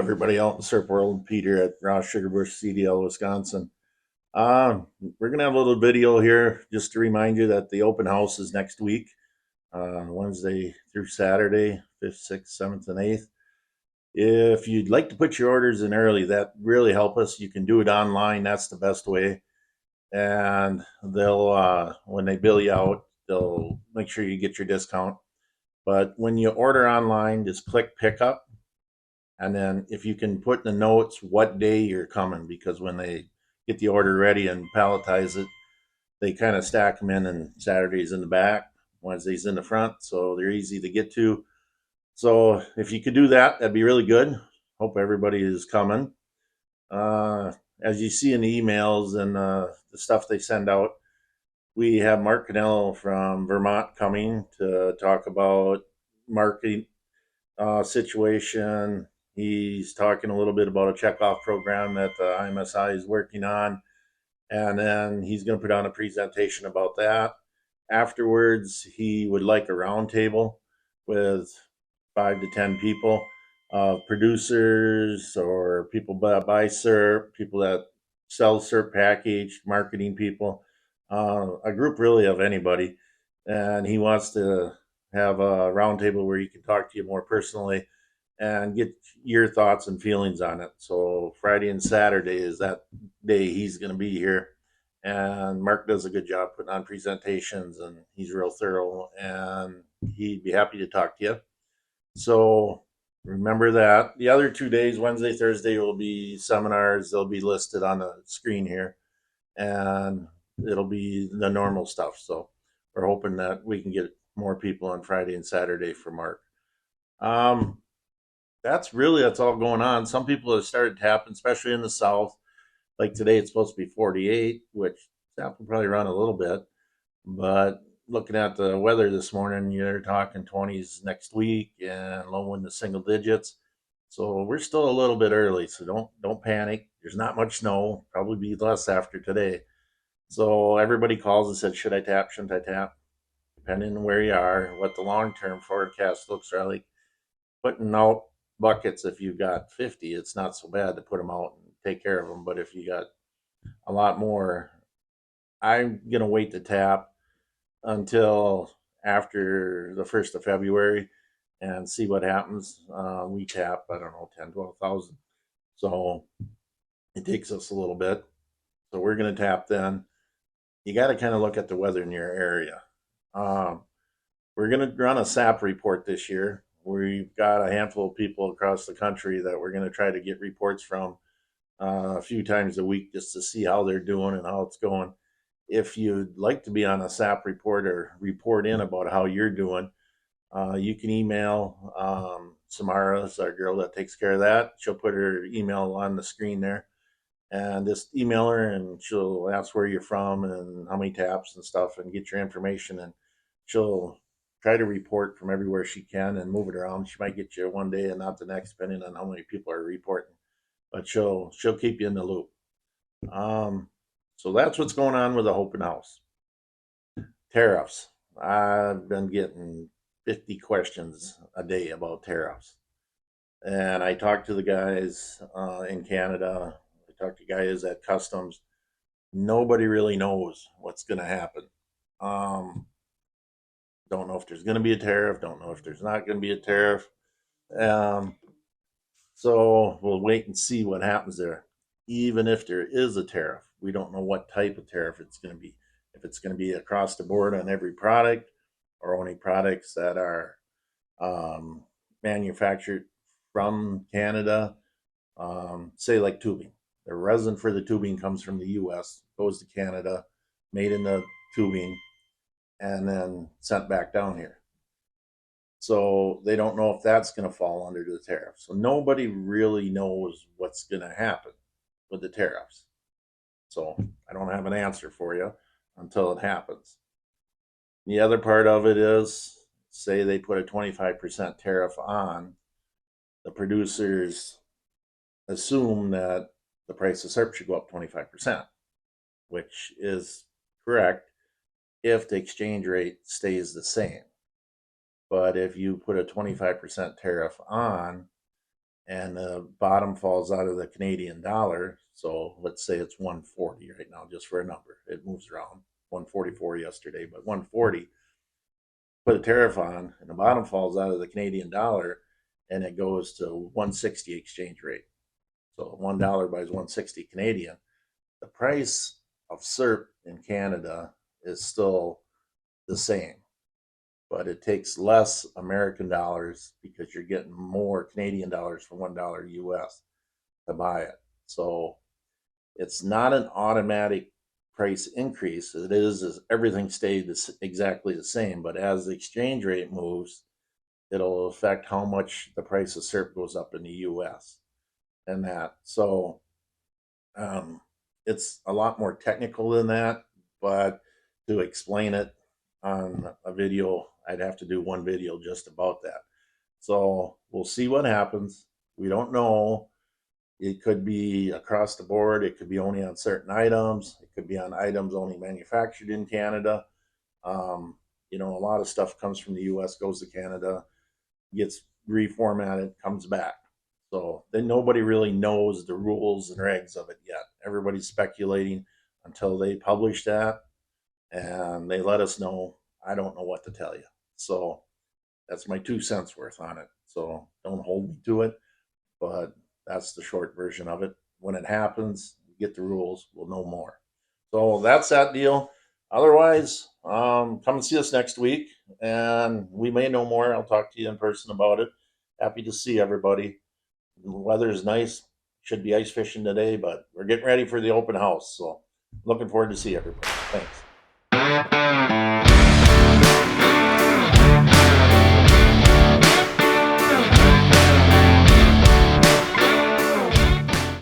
everybody out in Sap World. Peter at Roth Sugar Bush, CDL, Wisconsin. We're going to have a little video here just to remind you that the open house is next week, Wednesday through Saturday, 5th, 6th, 7th, and 8th. If you'd like to put your orders in early, that really help us. You can do it online. That's the best way. And they'll, when they bill you out, they'll make sure you get your discount. But when you order online, just click pickup. And then if you can put in the notes what day you're coming, because when they get the order ready and palletize it, they kind of stack them in, and Saturday's in the back, Wednesday's in the front, so they're easy to get to. So if you could do that, that'd be really good. Hope everybody is coming. As you see in the emails and the stuff they send out, we have Mark Cannell from Vermont coming to talk about marketing situation. He's talking a little bit about a checkoff program that the IMSI is working on, and then he's going to put on a presentation about that. Afterwards, he would like a roundtable with 5 to 10 people, producers or people that buy syrup, people that sell syrup package, marketing people, a group really of anybody. And he wants to have a roundtable where you can talk to you more personally and get your thoughts and feelings on it. So Friday and Saturday is that day he's going to be here. And Mark does a good job putting on presentations, and he's real thorough, and he'd be happy to talk to you. So remember that. The other 2 days, Wednesday, Thursday, will be seminars. They'll be listed on the screen here, and it'll be the normal stuff. So we're hoping that we can get more people on Friday and Saturday for Mark. That's all going on. Some people have started tapping, especially in the south. Like today, it's supposed to be 48, which Sap will probably run a little bit. But looking at the weather this morning, you're talking 20s next week and low in the single digits. So we're still a little bit early. So don't panic. There's not much snow. Probably be less after today. So everybody calls and said, should I tap? Shouldn't I tap? Depending on where you are, what the long-term forecast looks like. Putting out buckets, if you've got 50, it's not so bad to put them out and take care of them. But if you got a lot more, I'm going to wait to tap until after the 1st of February and see what happens. We tap, I don't know, 10, 12,000. So it takes us a little bit. So we're going to tap then. You got to kind of look at the weather in your area. We're going to run a Sap report this year. We've got a handful of people across the country that we're going to try to get reports from a few times a week just to see how they're doing and how it's going. If you'd like to be on a Sap report or report in about how you're doing, you can email Samara's our girl that takes care of that. She'll put her email on the screen there, and just email her, and she'll ask where you're from and how many taps and stuff, and get your information, and she'll try to report from everywhere she can and move it around. She might get you one day and not the next, depending on how many people are reporting. But she'll keep you in the loop. So that's what's going on with the open house. Tariffs. I've been getting 50 questions a day about tariffs. And I talked to the guys in Canada. I talked to guys at customs. Nobody really knows what's going to happen. Don't know if there's going to be a tariff. Don't know if there's not going to be a tariff. So we'll wait and see what happens there. Even if there is a tariff, we don't know what type of tariff it's going to be. If it's going to be across the board on every product, or only products that are manufactured from Canada, say like tubing. The resin for the tubing comes from the US, goes to Canada, made in the tubing, and then sent back down here. So they don't know if that's going to fall under the tariff. So nobody really knows what's going to happen with the tariffs. So I don't have an answer for you until it happens. The other part of it is, say they put a 25% tariff on, the producers assume that the price of syrup should go up 25%, which is correct if the exchange rate stays the same. But if you put a 25% tariff on, and the bottom falls out of the Canadian dollar. So let's say it's 140 right now, just for a number. It moves around. 144 yesterday, but 140. Put a tariff on, and the bottom falls out of the Canadian dollar, and it goes to 160 exchange rate. So $1 buys 160 Canadian. The price of SERP in Canada is still the same, but it takes less American dollars because you're getting more Canadian dollars for $1 US to buy it. So it's not an automatic price increase. It is everything stayed exactly the same, but as the exchange rate moves, it'll affect how much the price of SERP goes up in the US and that. So um, it's a lot more technical than that, but to explain it on a video, I'd have to do one video just about that. So we'll see what happens. We don't know. It could be across the board. It could be only on certain items. It could be on items only manufactured in Canada. You know, a lot of stuff comes from the US, goes to Canada, gets reformatted, comes back. So then nobody really knows the rules and regs of it yet. Everybody's speculating until they publish that and they let us know. I don't know what to tell you. So that's my 2 cents worth on it. So don't hold me to it, but that's the short version of it. When it happens, we get the rules, we'll know more. So that's that deal. Otherwise, come and see us next week, and we may know more. I'll talk to you in person about it. Happy to see everybody. The weather is nice. Should be ice fishing today, but we're getting ready for the open house. So looking forward to see everybody. Thanks.